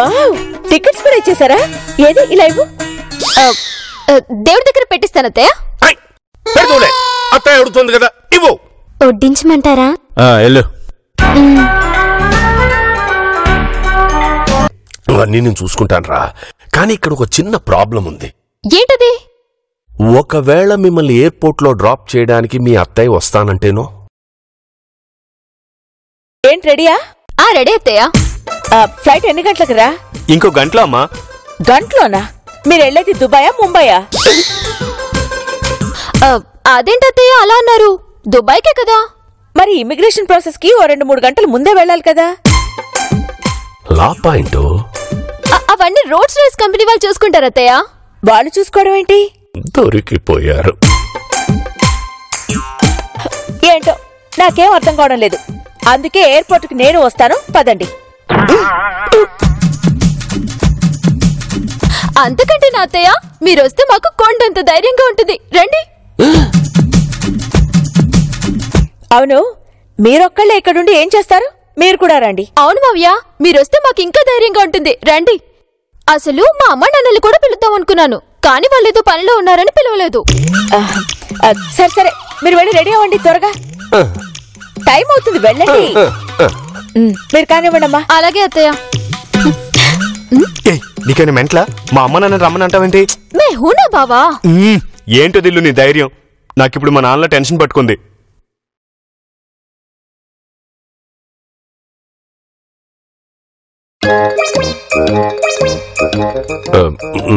Wow, tickets కూడా ఇచ్చేసారా? ఏది ఇలా ఇవ్వు. దేవుడి దగ్గర పెట్టిస్తానత్తయ్య. అత్తయ్య అడుగుతుంది కదా, ఇవ్వు. వడ్డించమంటారా? వెళ్ళు. అవన్నీ నేను చూసుకుంటాను రా. కానీ ఇక్కడ ఒక చిన్న ప్రాబ్లం ఉంది. ఏంటది? ఒకవేళ మిమ్మల్ని ఎయిర్పోర్ట్ లో డ్రాప్ చేయడానికి మీ అత్తయ్య వస్తానంటేనో? ఏంటి రెడీయా? రెడీ అత్తయ్య. ఫ్లైట్ ఎన్ని గంటలకు రా? ఇంకో గంటలో అమ్మా. గంటలోనా? మీరు వెళ్ళేది దుబాయా ముంబయా? అదేంటత్తయ్య అలా అన్నారు? దుబాయ్కే కదా. మరి ఇమిగ్రేషన్ ప్రాసెస్ కి 2-3 గంటలు ముందే వెళ్ళాలి కదా. Law point. అవన్నీ రోడ్స్ రైస్ కంపెనీ వాళ్ళు చూసుకుంటారు అత్తయ్య. వాళ్ళు చూసుకోవడం ఏంటి? దొరికిపోయారు. ఏంటో నాకేం అర్థం కావడం లేదు. అందుకే ఎయిర్పోర్ట్ కి నేను వస్తాను, పదండి. అంతకంటే నా అత్తయ్య మీరొస్తే మాకు కొండంత ధైర్యంగా ఉంటుంది. రండి. అవును, మీరొక్కళ్ళే ఇక్కడుండి ఏం చేస్తారు? మీరు కూడా రండి. అవును మావయ్య, మీరొస్తే మాకు ఇంకా ధైర్యంగా ఉంటుంది. రండి. అసలు మా అమ్మ నాన్నలు కూడా పిలుద్దాం అనుకున్నాను, కానీ వాళ్ళేదో పనిలో ఉన్నారని పిలవలేదు. సరే సరే, మీరు వెళ్ళి రెడీ అవ్వండి త్వరగా. టైం అవుతుంది, వెళ్ళండి. మీరు కానివ్వండి అమ్మా. అలాగే అత్తయ్య. నీకైనా మెంట్లా? మా అమ్మ నాన్న రమ్మని అంటావేంటి? మే హూనా బావా. ఏంటో దిల్లు నీ ధైర్యం. నాకిప్పుడు మా నాన్నలో టెన్షన్ పట్టుకుంది.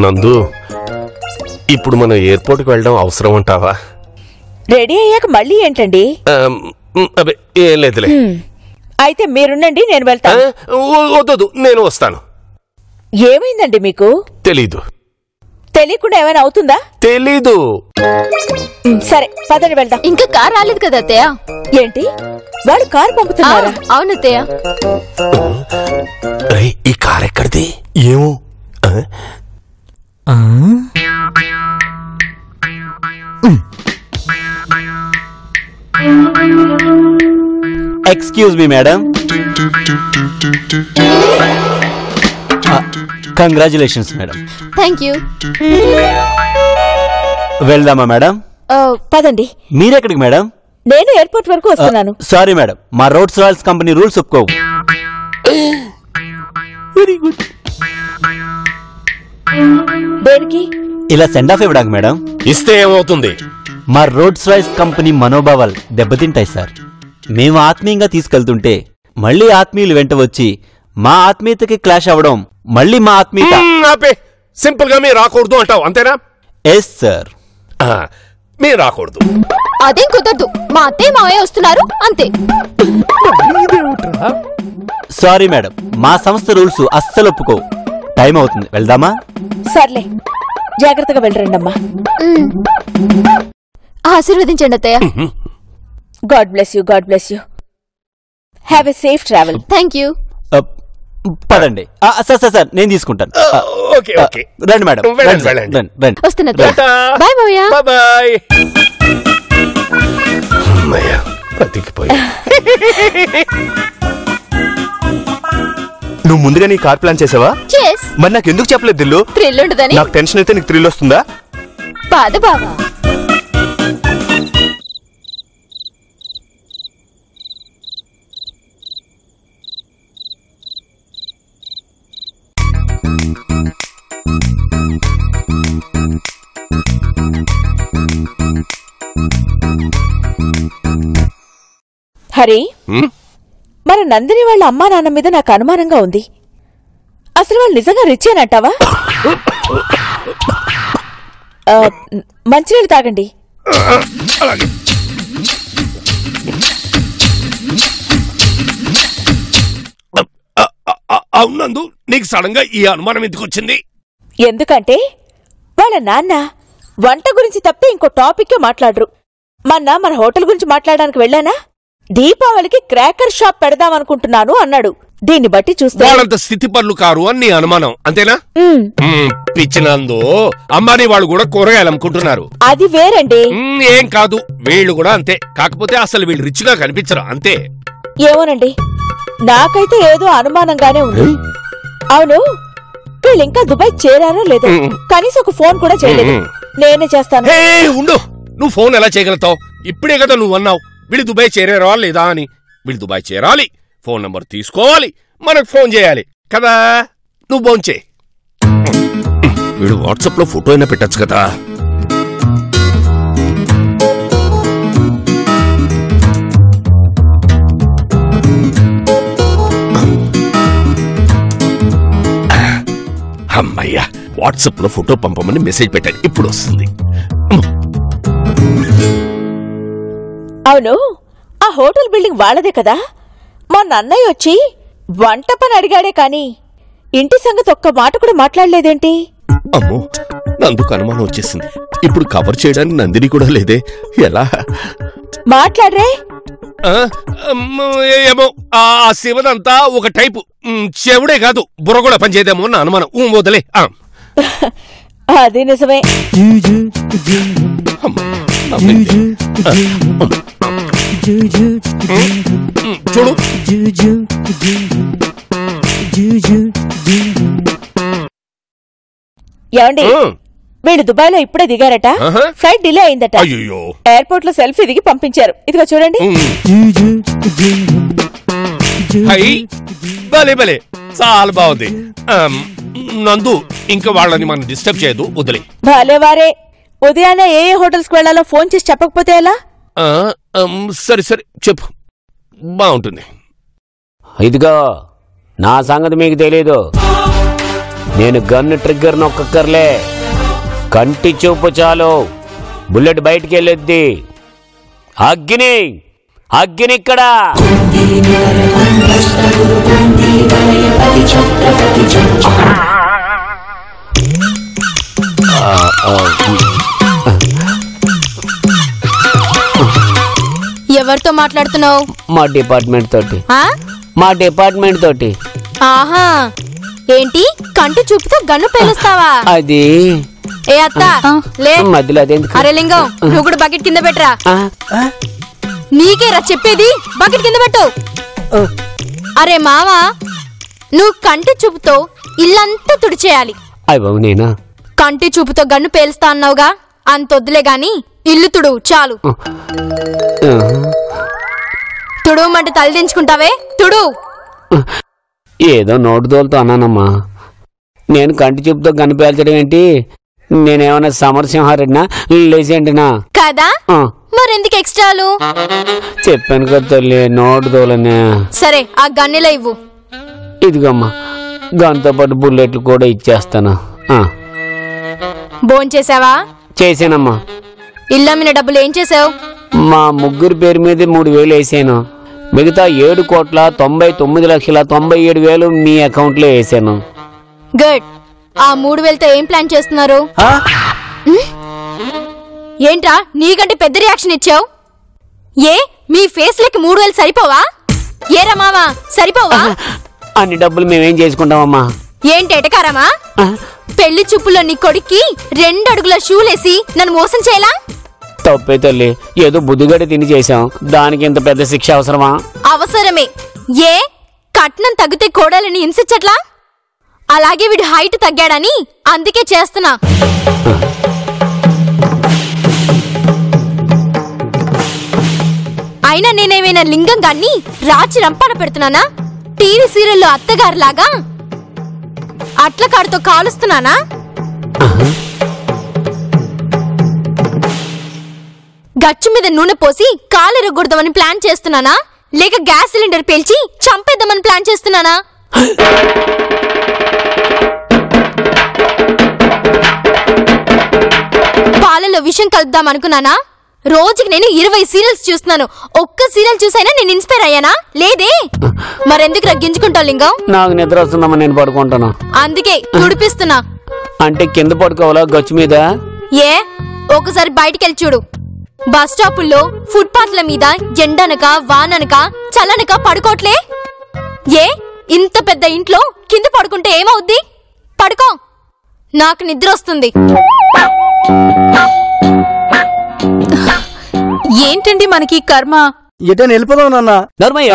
నందు, ఇప్పుడు మనం ఎయిర్పోర్ట్కి వెళ్ళడం అవసరం అంటావా? రెడీ అయ్యాక మళ్ళీ ఏంటండి? అదే ఏం లేదులే. అయితే మీరుండండి, నేను వెళ్తాను. వద్దు, నేను వస్తాను. ఏమైందండి మీకు? తెలీదు. తెలియకుండా ఏమైనా అవుతుందా? తెలీదు. సరే పదండి, వెళ్దాం. ఇంకా కార్ రాలేదు కదా అత్తయ్య. ఏంటి, వాళ్ళు కారు పంపుతున్నారా? అవును అత్తయ్య. ఈ కార్ ఎక్కడిది? ఏమో. Excuse me madam. Congratulations madam. Thank you. వెళ్దామా మేడం? పదండి. మీరెక్కడికి మేడం? నేను ఎయిర్పోర్ట్ వరకు వస్తున్నాను. సారీ మేడం, మా రోడ్స్ రాయల్స్ కంపెనీ రూల్స్ ఒప్పుకోవు. Very good. దేనికి? ఇలా సెండ్ ఆఫ్ ఇవ్వడానికి మేడం. ఇస్తే ఏమవుతుంది? మా రోడ్స్ రాయల్స్ కంపెనీ మనోభావాలు దెబ్బతింటాయి సార్. మేము ఆత్మీయంగా తీసుకెళ్తుంటే మళ్ళీ ఆత్మీయులు వెంట వచ్చి మా ఆత్మీయతకి క్లాష్ అవ్వడం, మళ్ళీ మా ఆత్మీయత. సింపుల్ గా మీరు రాకూడదు అంటావు, అంతేనా? Yes sir. మీరు రాకూడదు. అదేం కుదరదు. మా అత్తయ్య మావయ్య వస్తున్నారు, అంతే. సారీ మేడం, మా సంస్థ రూల్స్ అస్సలు ఒప్పుకో. టైం అవుతుంది, వెళ్దామా? సర్లే, జాగ్రత్తగా వెళ్ళరండమ్మా. ఆశీర్వదించండి అత్తయ్య. God bless you, God bless you. Have a safe travel. Thank you. పదండి. సార్ నేను తీసుకుంటాను. రండి మేడం, రండి. వస్తున్నా. బాయ్ మావయ్య. బాయ్. అమ్మయ్య, బతికిపోయా. నువ్వు ముందుగా నీ కార్ ప్లాన్ చేసావా? మరి నాకు ఎందుకు చెప్పలేదు దిల్లు? థ్రిల్ ఉండదని. నాకు టెన్షన్ అయితే నీకు థ్రిల్ వస్తుందా? బాధ బావా. హరి, మరి నందిని వాళ్ళ అమ్మా నాన్న మీద నాకు అనుమానంగా ఉంది. అసలు వాళ్ళు నిజంగా రిచ్చేనంటావా? మంచినీళ్ళు తాగండి. అవునందు, నీకు సడన్ గా ఈ అనుమానం ఎందుకు వచ్చింది? ఎందుకంటే వాళ్ళ నాన్న వంట గురించి తప్పితే ఇంకో టాపిక్ మాట్లాడరు. మన హోటల్ గురించి మాట్లాడడానికి వెళ్ళానా, దీపావళికి క్రాకర్ షాప్ పెడదామనుకుంటున్నాను అన్నాడు. దీన్ని బట్టి చూస్తే వాళ్ళంత స్థితి పనులు కారు అని నీ అనుమానం, అంతేనా? పిచ్చినందు, అంబానీ వాళ్ళు కూడా కూరగాయలు అమ్ముకుంటున్నారు. అది వేరండి. ఏం కాదు, వీళ్ళు కూడా అంతే. కాకపోతే అసలు వీళ్ళు రిచ్ గా కనిపించరు, అంతే. ఏమోనండి, నాకైతే ఏదో అనుమానంగానే ఉంది. అవును, వీళ్ళు ఇంకా దుబాయ్ చేరారో లేదో, కనీసం ఒక ఫోన్ కూడా చేయలేదు. నేనే చేస్తాను. ఉండు, నువ్వు ఫోన్ ఎలా చేయగలుగుతావు? ఇప్పుడే కదా నువ్వు అన్నావు వీళ్ళు దుబాయ్ చేరారా లేదా అని. వీళ్ళు దుబాయ్ చేరాలి, ఫోన్ నంబర్ తీసుకోవాలి, మనకు ఫోన్ చేయాలి కదా. నువ్వు ఫోన్ చేయి. వీడు వాట్సాప్ లో ఫోటో అయినా పెట్టచ్చు కదా. అమ్మయ్యా, వాట్సాప్ లో ఫోటో పంపమని మెసేజ్ పెట్టాను, ఇప్పుడు వస్తుంది. అవును, ఆ హోటల్ బిల్డింగ్ వాళ్ళదే కదా. మొన్న అన్నయ్య వచ్చి వంట పని అడిగాడే కాని ఇంటి సంగతి ఒక్క మాట కూడా మాట్లాడలేదేంటి? అమ్మో, నందుకు అనుమానం వచ్చేసింది. ఇప్పుడు కవర్ చేయడానికి నందిని కూడా లేదే, ఎలా మాట్లాడరే? ఏమో, ఆ శివదంతా ఒక టైపు, చెవుడే కాదు బుర్ర కూడా పనిచేద్దామో నా అనుమానం. వదిలే. అది నిజమే. చూడు, ఏమండి, వీడు దుబాయ్ లో ఇప్పుడే దిగారట. ఫ్లైట్ డిలే అయిందట. అయ్యో, ఎయిర్పోర్ట్ లో సెల్ఫీ దిగి పంపించారు. ఇదిగో చూడండి. భలే భలే, చాలా బాగుంది. నందు, ఇంకా వాళ్ళని మనం డిస్టర్బ్ చేయదు, వదిలే. భలే వారే. ఉదయాన్నే ఏ హోటల్స్ కి వెళ్లాలో ఫోన్ చేసి చెప్పకపోతే ఎలా? సరే సరే చెప్పు, బాగుంటుంది. ఇదిగో, నా సంగతి మీకు తెలీదు. నేను గన్ను ట్రిగ్గర్ నొక్కర్లే, కంటి చూపు చాలు బుల్లెట్ బయటికి వెళ్ళొద్ది. అగ్ని అగ్గినిక్కడ. ఎవరితో మాట్లాడుతున్నావు? మా డిపార్ట్మెంట్ తోటి. ఆహా, ఏంటి కంటి చూపుతో గన్ను పేలుస్తావా? అది ఏ అత్త, లే. మధ్యలో అదేందుకు? అరే లింగం, నువ్వు కూడా బకెట్ కింద పెట్టరా. నీకేరా చెప్పేది, బకెట్ కింద పెట్టు. అరే మావా, నువ్వు కంటి చూపుతో ఇల్లంతా తుడిచేయాలి. అయ్యో, నేనా? కంటి చూపుతో గన్ను పేలుస్తా అన్నావుగా, అంతొద్దులే గాని ఇల్లు తుడు చాలు. తుడుమంటే తల దించుకుంటావే, తుడు. ఏదో నోటు తోలుతో అన్నానమ్మా. నేను కంటి చూపుతో గన్ను పేల్చడం ఏంటి? నేనేమన్నా సమరసింహారెడ్డినా లేచేంటినా కదా? మరెందుకు ఎక్స్ట్రాలు? చెప్పాను కదా తల్లి, నోటు తోలనే. సరే, ఆ గన్నెలో ఇవ్వు. ఇదిగమ్మా, గన్తో పాటు బుల్లెట్లు కూడా ఇచ్చేస్తాను. భోంచేసావా? చేశానమ్మా. ఇల్లమ్మిన డబ్బులు ఏం చేసావు? మా ముగ్గురు పేరు మీద 3,000 వేసాను. మిగతా 7,99,97,000 మీ అకౌంట్లో వేసాను. గుడ్. ఆ 3,000తో ఏం ప్లాన్ చేస్తున్నారు? ఏంట్రా నీకంటే పెద్ద రియాక్షన్ ఇచ్చావు? ఏ మీ ఫేస్ లకి 3,000 సరిపోవా? ఏరా మావా, సరిపోవా? అన్ని డబ్బులు మేమేం చేసుకుంటామమ్మా? ఏంటి ఎటకారమా? పెళ్లి చూపుల్లో నీ కొడుక్కి 2 అడుగుల షూలేసి నన్ను మోసం చేయలా? తప్పే తల్లి, ఏదో బుద్ధిగడ్డ తిని చేశాం, దానికి ఇంత పెద్ద శిక్ష అవసరమా? అవసరమే. ఏ కట్నం తగ్గితే కోడాలని హింసించట్లా? అలాగే వీడు హైట్ తగ్గాడని అందుకే చేస్తున్నా. అయినా నేనేమైనా లింగం గాన్ని రాచి రంపాన పెడుతున్నానా? టీవీ సీరియల్లో అత్తగారిలాగా అట్ల కాడుతో కాలుస్తున్నానా? గచ్చు మీద నూనె పోసి కాలెరగొడదామని ప్లాన్ చేస్తున్నానా? లేక గ్యాస్ సిలిండర్ పేల్చి చంపేద్దామని ప్లాన్ చేస్తున్నానా? పాలలో విషం కలుపుదాం అనుకున్నానా? రోజుకి నేను 20 సీరియల్స్ చూస్తున్నాను. ఒక్క సీరియల్ చూసైనా నేను ఇన్స్పైర్ అయ్యానా? లేదే. మరెందుకు రగ్గించుకుంటావు లింగం? నాకు నిద్ర వస్తుందమ్మా, నేను పడుకుంటాను. అందుకే తుడిపిస్తున్నా. అంటే కింద పడుకోవాలా గచ్చు మీద? ఏ ఒకసారి బయటికెళ్ళి చూడు. బస్ స్టాపుల్లో ఫుట్పాత్ల మీద ఎండనక వాననక చల్లనక పడుకోట్లే? ఏ ఇంత పెద్ద ఇంట్లో కింద పడుకుంటే ఏమవుద్ది? పడుకో, నాకు నిద్ర వస్తుంది. ఏంటండి మనకి కర్మ? ఎటని వెళ్ళిపోదావు నాన్న. నర్మయ్య,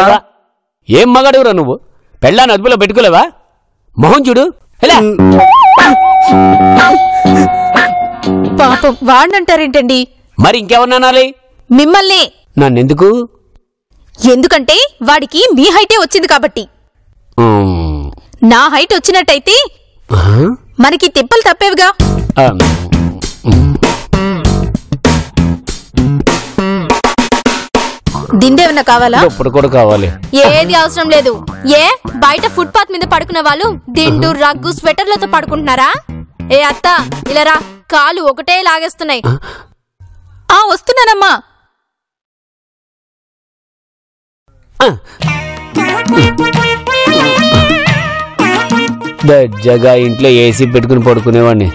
ఏం మగాడురా నువ్వు? పెళ్ళాన్ని అదుపులో పెట్టుకోలేవా? మొహం చూడు. ఎలా పాపం వాడినంటారేంటండి? మరి ఇంకెవరన్నాలి? మిమ్మల్ని. నన్నెందుకు? ఎందుకంటే వాడికి మీ హైటే వచ్చింది కాబట్టి. నా హైట్ వచ్చినట్టయితే మనకి తిప్పలు తప్పేవిగా. దిండేమన్నా కావాలా? ఇప్పుడు కూడా కావాలి. ఏది అవసరం లేదు. ఏ బయట ఫుట్పాత్ మీద పడుకునే వాళ్ళు దిండు రగ్గు స్వెటర్లతో పడుకుంటున్నారా? ఏ అత్త ఇలా రా, కాలు ఒకటే లాగేస్తున్నాయి. వస్తున్నానమ్మా. దర్జాగా ఇంట్లో ఏసీ పెట్టుకుని పడుకునేవాడిని.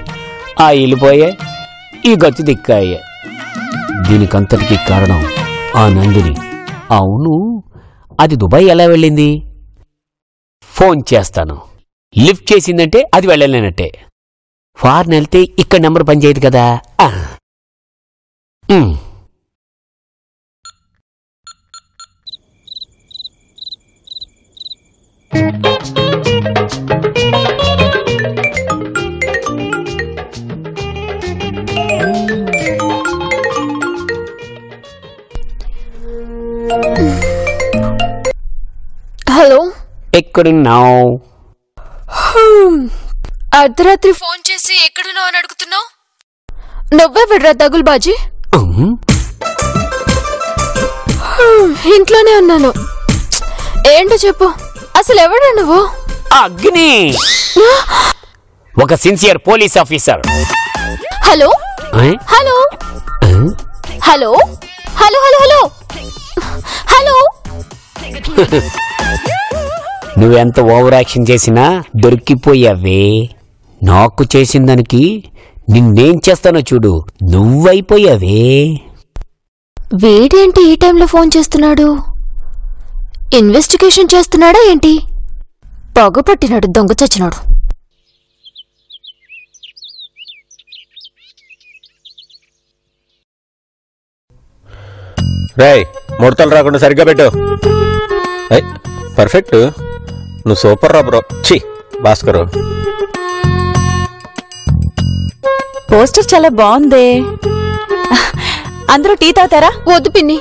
ఆ ఇల్లు పోయే, ఈ గచ్చు దిక్కాయే. దీనికంతటికి కారణం ఆ నందిని. అవును, అది దుబాయ్ ఎలా వెళ్ళింది? ఫోన్ చేస్తాను. లిఫ్ట్ చేసిందంటే అది వెళ్ళలేనట్టే. ఫారెన్ వెళ్తే ఇక్కడ నెంబర్ పనిచేయదు కదా. హలో, ఎక్కడున్నావు? అర్ధరాత్రి ఫోన్ చేసి ఎక్కడున్నావు అని అడుగుతున్నావు. నువ్వే విడ్రా దగులుబాజీ. ఇంట్లోనే ఉన్నాను. ఏంటో చెప్పు, అసలు ఎవడా నువ్వు? అగ్ని, ఒక sincere police officer. Hello hello hello hello hello hello hello. నువ్వెంత ఓవర్ యాక్షన్ చేసినా దొరికిపోయావే. నాకు చేసిన దానికి నిన్నేం చేస్తానో చూడు. నువ్వైపోయావే. వీడేంటి ఈ టైంలో ఫోన్ చేస్తున్నాడు? ఇన్వెస్టిగేషన్ చేస్తున్నాడా ఏంటి? పగపట్టినాడు దొంగ చచ్చినాడు. రేయ్, ముడతలు రాకుండా సరిగ్గా పెట్టు. పర్ఫెక్ట్. నువ్వు సూపర్ రా బ్రో. ఛీ భాస్కరు, పోస్టర్ చాలా బాగుందే. అందరూ టీ తాగుతారా? వద్దు పిన్ని,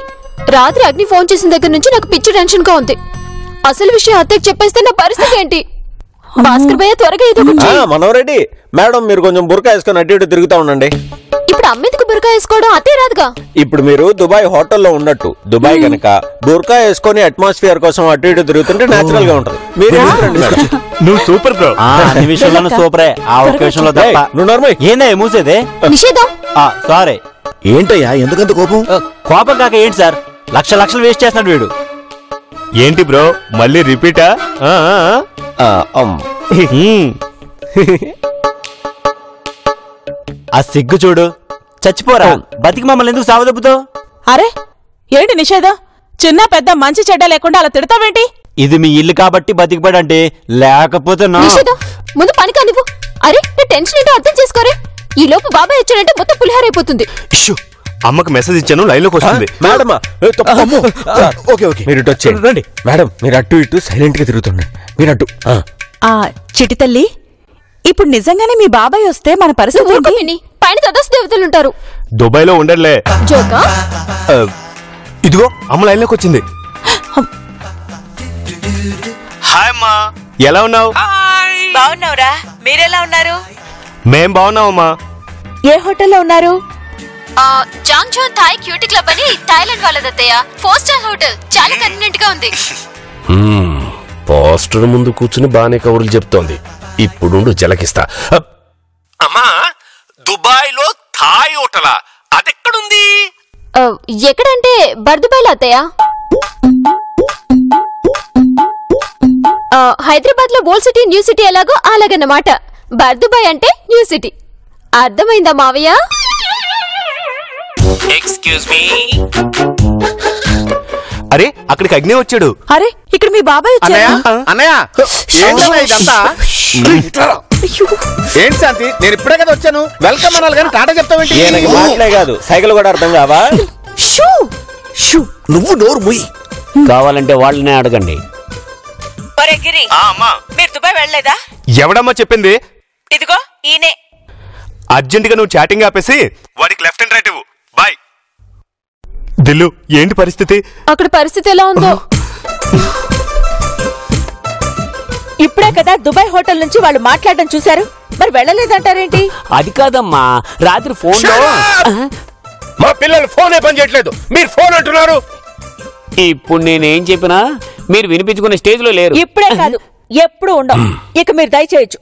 రాత్రి అగ్ని ఫోన్ చేసిన దగ్గర నుంచి నాకు పిచ్చి టెన్షన్ గా ఉంది. అసలు విషయం అత్తయ్యకి చెప్పేస్తే నా పరిస్థితి ఏంటి? భాస్కర్ భయ్య త్వరగా ఏదో ఒకటి చెయ్యి. మనం రెడీ. మేడం, మీరు కొంచెం బురకా వేసుకొని అటు ఇటు తిరుగుతా ఉండండి. ఇప్పుడు అమ్మేందుకు బురకా వేసుకోవడం? అత్తే రాదుగా. ఇప్పుడు మీరు దుబాయ్ హోటల్లో ఉన్నట్టు. దుబాయ్ గనక బురకా వేసుకొని అట్మాస్ఫియర్ కోసం అటు ఇటు తిరుగుతుంటే నేచురల్ గా ఉంటది. మీరు నువ్వు సూపర్ బ్రో. అన్ని విషయంలోనూ సూపరే. ఆ ఒక్క విషయంలో తప్ప. నువ్వు నార్మల్ ఏందే మూసేదే? నిషేధం. సారీ. ఏంటయ్యా, ఎందుకంత కోపం? కోపం కాక ఏంటి సార్, లక్షలు వేస్ట్ చేస్తున్నాడు వీడు. ఏంటి బ్రో, మళ్ళీ రిపీటా? ఆ సిగ్గు చూడు. చచ్చిపోరా, బతికి మమ్మల్ని ఎందుకు సావదొబ్బుతావు? అరే ఏంటి నిషేధం? చిన్న పెద్ద మంచి చెడ్డ లేకుండా అలా తిడతావేంటి? ఇది మీ ఇల్లు కాబట్టి బతికిపడంటే, లేకపోతే నిషేధం, ముందు పని కానివ్వు. అరే నా టెన్షన్ ఏంటో అర్థం చేసుకోరే. ఈ లోపు బాబాయ్ వచ్చాడంటే మొత్తం పులిహారైపోతుంది. అమ్మకు మెసేజ్ ఇచ్చాను, లైన్ లోకి వస్తుంది. మేడమా, ఓకే ఓకే, మీరు ఇటు వచ్చేయండి. రండి మేడం, మీరు అటు ఇటు సైలెంట్ గా తిరుగుతుండండి. మీరు అటు. చిటి తల్లి, ఇప్పుడు నిజంగానే మీ బాబాయ్ వస్తే మన పరిస్థితి ఏంటి? పైన తదస్ దేవతలుంటారు. దుబాయ్ లో ఉండర్లే. జోకా? ఇదిగో అమ్మ లైన్ లోకి వచ్చింది. హాయ్ అమ్మా, ఎలా ఉన్నావు? బాగున్నావురా, మీరెలా ఉన్నారు? మేం బాగున్నామమ్మా. ఏ హోటల్లో ఉన్నారు? జాంగ్జోన్ థాయ్ క్యూటీ క్లబ్ అని థాయిలాండ్ వాళ్ళదత్తయ్య. 4 స్టార్ హోటల్, చాలా కన్వీనియంట్ గా ఉంది. పోస్టర్ ముందు కూర్చుని బానే కబుర్లు చెప్తోంది. ఇప్పుడు జలకిస్తా. అమ్మా, దుబాయ్ లో థాయ్ హోటలా? అదెక్కడుంది? ఎక్కడంటే బర్దుబాయ్లో అత్తయ్య. హైదరాబాద్ లో ఓల్డ్ సిటీ న్యూ సిటీ ఎలాగో అలాగన్నమాట. బర్దుబాయ్ అంటే న్యూ సిటీ. అర్థమైందా మావయ్య? Excuse me. అరే, అక్కడికి అగ్ని వచ్చాడు. అరే, ఇక్కడ మీ బాబాయ్ వచ్చారు. అన్నయ్య, ఇదంతా ఏంటి శాంతి? నేను ఇప్పుడే కదా వచ్చాను. వెల్కమ్ అనాలి కానీ టాటా చెప్తావేంటి? మాటలే కాదు, సైకిల్ కూడా అర్థం కావా? నువ్వు నోరు ముయ్యి. కావాలంటే వాళ్ళనే అడగండి. ఒరే గిరి, మీరు దుబాయ్ వెళ్ళలేదా? ఎవడమ్మా చెప్పింది? ఇదిగో ఈయనే. అర్జెంటుగా నువ్వు చాటింగ్ ఆపేసి వాడికి లెఫ్ట్ అండ్ రైట్ ఇవ్వు. బాయ్. దిల్లు, ఏంటి పరిస్థితి? అక్కడ పరిస్థితి ఎలా ఉందో. ఇప్పుడే కదా దుబాయ్ హోటల్ నుంచి వాళ్ళు మాట్లాడడం చూశారు, మరి వెళ్ళలేదంటారేంటి? అది కాదమ్మా, రాత్రి ఫోన్ లో మా పిల్లలు ఫోనే పని చేయట్లేదు, మీరు ఫోన్ అంటున్నారు. ఇప్పుడు నేనేం చెప్పినా మీరు వినిపించుకునే స్టేజ్ లో లేరు. ఇప్పుడే కాదు, ఎప్పుడు ఉండవు. ఇక మీరు దయచేయచ్చు.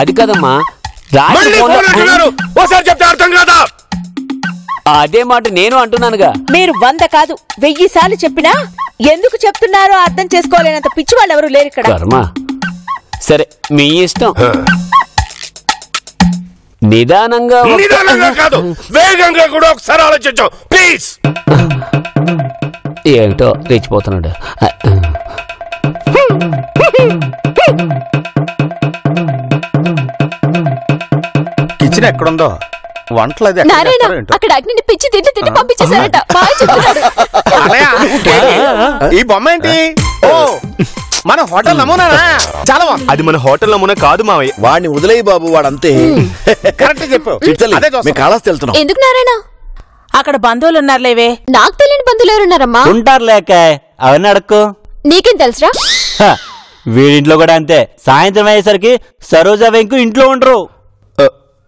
అది కాదమ్మా, రాత్రి మళ్ళీ ఫోన్ ఫోన్ అంటున్నారు. ఓసారి చెప్తే అర్థం కాదా? అదే మాట నేను అంటున్నానుగా. మీరు 100 కాదు 1000 సార్లు చెప్పినా ఎందుకు చెప్తున్నారో అర్థం చేసుకోలేనంత పిచ్చి వాళ్ళు ఎవరు లేరు ఇక్కడ. కర్మ. సరే, మీ ఇష్టం. నిదానంగా కాదు, వేగంగా కూడా ఒకసారి ఆలోచించాం ప్లీజ్. ఏమిటో రెచ్చిపోతున్నాడు. కిచెన్ ఎక్కడుందో, వంటలు అది నారాయణ అక్కడ అగ్నిని పిచ్చి తిట్టి పంపించేశారట. బాగా చెప్తున్నాడు. ఈ బొమ్మ ఏంటి? ఓ, మన హోటల్ నమూనానా? చాలా అది మన హోటల్ నమూనా కాదు మావయ్య. వాడిని వదిలేయి బాబు, వాడంతే. కరెక్ట్ చెప్పు. కాళహస్తి వెళ్తున్నాం. ఎందుకు నారాయణ? అక్కడ బంధువులు ఉన్నారులేవే. నాకు తెలియని బంధువులు ఎవరున్నారమ్మా? ఉంటారు లేక అవన్నీ అడక్కు. నీకేం తెలుసురా? వీడింట్లో కూడా అంతే. సాయంత్రం అయ్యేసరికి సరోజా వెంకు ఇంట్లో ఉండరు.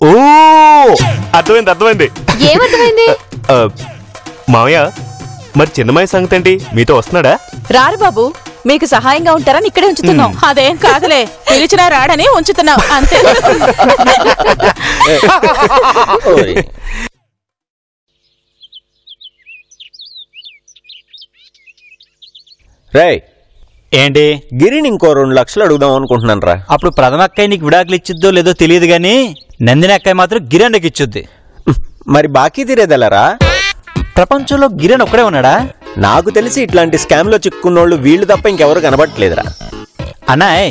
ఓ, అర్థమైంది. ఏమర్థమైంది? మావయ్య, మరి చిన్నమాయ సంగతి ఏంటి? మీతో వస్తున్నాడా? రారు బాబు, మీకు సహాయంగా ఉంటారని ఇక్కడే ఉంచుతున్నాం. అదేం కాదులే, పిలిచినా రాడని ఉంచుతున్నాం అంతే. రేయ్, ఏంటి? గిరిని ఇంకో 2 లక్షలు అడుగుదాం అనుకుంటున్నాను రా. అప్పుడు ప్రథమ అక్కయ్య నీకు విడాకులు ఇచ్చిద్దో లేదో తెలియదు గాని నందిని అక్కయ్య మాత్రం గిరణ్కి ఇచ్చుద్ది. మరి బాకీ తీరేదెలరా? ప్రపంచంలో గిరణ్ ఒక్కడే ఉన్నాడా? నాకు తెలిసి ఇట్లాంటి స్కామ్ లో చిక్కున్నోళ్ళు వీళ్ళు తప్ప ఇంకెవరు కనబడట్లేదురా. అన్నాయ్,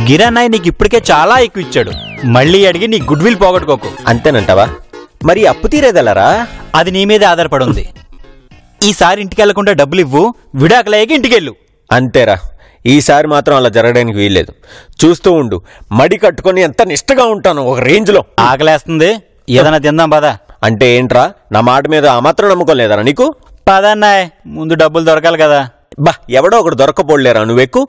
గిరణ్ నీకు ఇప్పటికే చాలా ఎక్కువ ఇచ్చాడు. మళ్ళీ అడిగి నీ గుడ్ విల్ పోగొట్టుకోకు. అంతేనంటావా? మరి అప్పు తీరేదెలరా? అది నీ మీదే ఆధారపడి ఉంది. ఈసారి ఇంటికి వెళ్లకుండా డబ్బులు ఇవ్వు, విడాకులయ్యాక ఇంటికెళ్ళు. అంతేరా, ఈసారి మాత్రం అలా జరగడానికి వీల్లేదు. చూస్తూ ఉండు, మడి కట్టుకొని ఎంత నిష్టగా ఉంటాను ఒక రేంజ్ లో. ఆకలేస్తుంది, ఏదైనా తిందాం పదా. అంటే ఏంట్రా, నా మాట మీద ఆ మాత్రం నమ్మకం లేదరా నీకు? పదన్నాయ్, ముందు డబ్బులు దొరకాలి కదా. బా, ఎవడో ఒకడు దొరకపోలేరా, నువ్వెక్కు.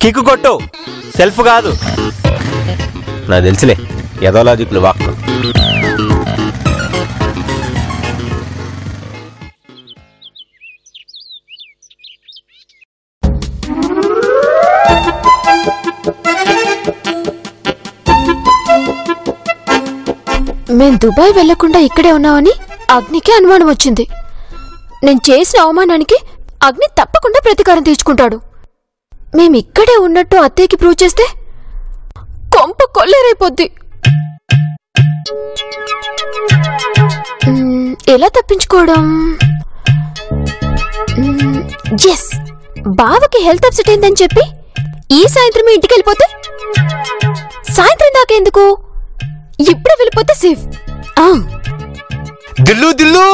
కిక్కు కొట్టు, సెల్ఫ్ కాదు. నాకు తెలుసులే, ఏదో లాజిక్లు వాక్. మేం దుబాయ్ వెళ్లకుండా ఇక్కడే ఉన్నామని అగ్నికి అనుమానం వచ్చింది. నేను చేసిన అవమానానికి అగ్ని తప్పకుండా ప్రతీకారం తీర్చుకుంటాడు. మేమిక్కడే ఉన్నట్టు అత్తయ్యకి ప్రూవ్ చేస్తే కొంప కొల్లేరైపోద్ది. ఎలా తప్పించుకోవడం? ఎస్, బావకి హెల్త్ అప్సెట్ అయిందని చెప్పి ఈ సాయంత్రం ఇంటికి వెళ్ళిపోతే సాయంత్రం దాకా ఎందుకు, ఇప్పుడే వెళ్ళిపోతే సేఫ్. దిల్లు దిల్లు,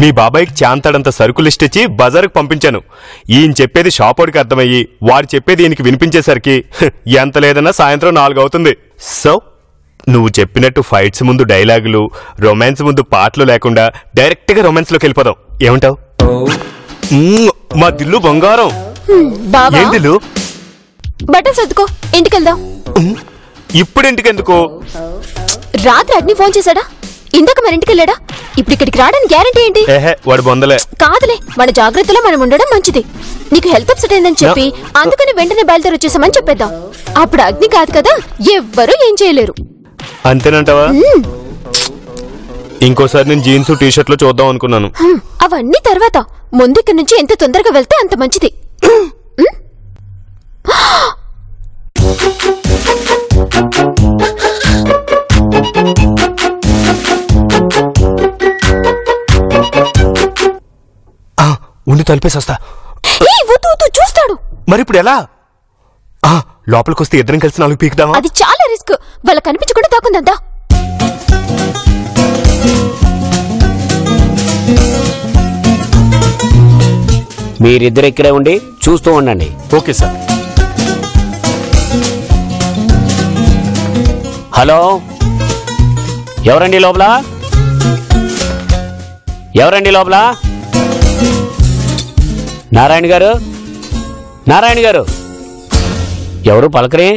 మీ బాబాయ్కి చాంతాడంత సరుకు లిస్ట్ ఇచ్చి బజారుకు పంపించాను. ఈయన చెప్పేది షాపోడికి అర్థమయ్యి వాడు చెప్పేది ఈయనకి వినిపించేసరికి ఎంత లేదన్నా సాయంత్రం 4 అవుతుంది. సో నువ్వు చెప్పినట్టు ఫైట్స్ ముందు డైలాగులు, రొమాన్స్ ముందు పాటలు లేకుండా డైరెక్ట్ గా రొమాన్స్ లోకి వెళ్ళిపోదాం. ఏమంటావు? మా దిల్లు బంగారం. ఏం దిల్లు? బట్టలు సర్దుకో, ఇంటికెళ్దాం. ఇప్పుడు ఇంటికెందుకు? రాత్రి అగ్ని ఫోన్ చేశాడా? ఇందాక మన ఇంటికి వెళ్ళాడా? ఇప్పుడు ఇక్కడికి రావడానికి గ్యారంటీ ఏంటి? వాడు బొందలే. కాదులే, మన జాగ్రత్తలో మనం ఉండడం మంచిది. నీకు హెల్త్ అప్సెట్ అయిందని చెప్పి అందుకని వెంటనే బయలుదేరి వచ్చేసామని చెప్పేద్దాం. అప్పుడు అగ్ని కాదు కదా, ఎవ్వరూ ఏం చేయలేరు. అంతేనంటావా? ఇంకోసారి నేను జీన్స్ టీషర్ట్ లో చూద్దాం అనుకున్నాను. అవన్నీ తర్వాత, ముందు ఇక్కడి నుంచి ఎంత తొందరగా వెళ్తే అంత మంచిది. ఉండి తలిపేసి వస్తా. చూస్తాడు. మరి ఇప్పుడు ఎలా? లోపలికి వస్తే ఇద్దరం కలిసి 4 పీకుదామా? అది చాలా రిస్క్. వాళ్ళ కనిపించకుండా తాకుందా. మీరిద్దరు ఇక్కడే ఉండి చూస్తూ ఉండండి. Okay sir. హలో, ఎవరండి లోపల? ఎవరండి లోపల? నారాయణ గారు, నారాయణ గారు, ఎవరు పలకరే?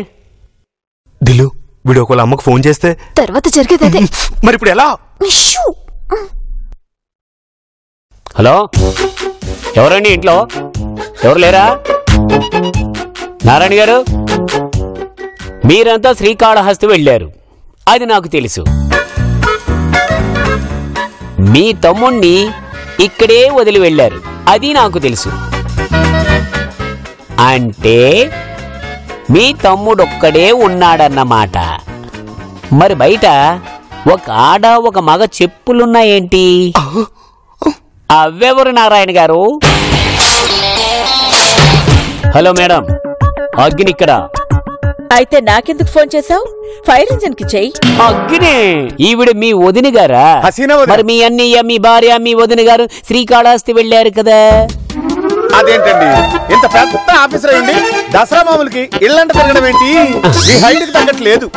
దిలు, వీడు ఒకళ్ళ అమ్మకు ఫోన్ చేస్తే తర్వాత జరిగేదే. మరి ఇప్పుడు ఎలా? హలో, ఎవరండి ఇంట్లో? ఎవరు లేరా? నారాయణ గారు, మీరంతా శ్రీకాళహస్తి వెళ్ళారు, అది నాకు తెలుసు. మీ తమ్ముణ్ణి ఇక్కడే వదిలి వెళ్ళారు, అది నాకు తెలుసు. అంటే మీ తమ్ముడొక్కడే ఉన్నాడన్నమాట. మరి బయట ఒక ఆడ ఒక మగ చెప్పులున్నాయేంటి? అవెవరు నారాయణ గారు? హలో మేడం, అగ్ని ఇక్కడ. అయితే నాకెందుకు ఫోన్ చేశావు? ఫైర్ ఇంజిన్ కి చెయ్యి. అగ్ని ఈవిడ మీ వదిన గారా? మరి మీ అన్నయ్య, మీ భార్య, మీ వదిన గారు శ్రీకాళహస్తి వెళ్ళారు కదా? అదేంటండి, ఇంత పెద్ద ఆఫీసర్ అయ్యండి దసరా మామూలుకి ఇళ్ళంట తిరగడం ఏంటి? మీ హైట్ కి తగ్గట్లేదు.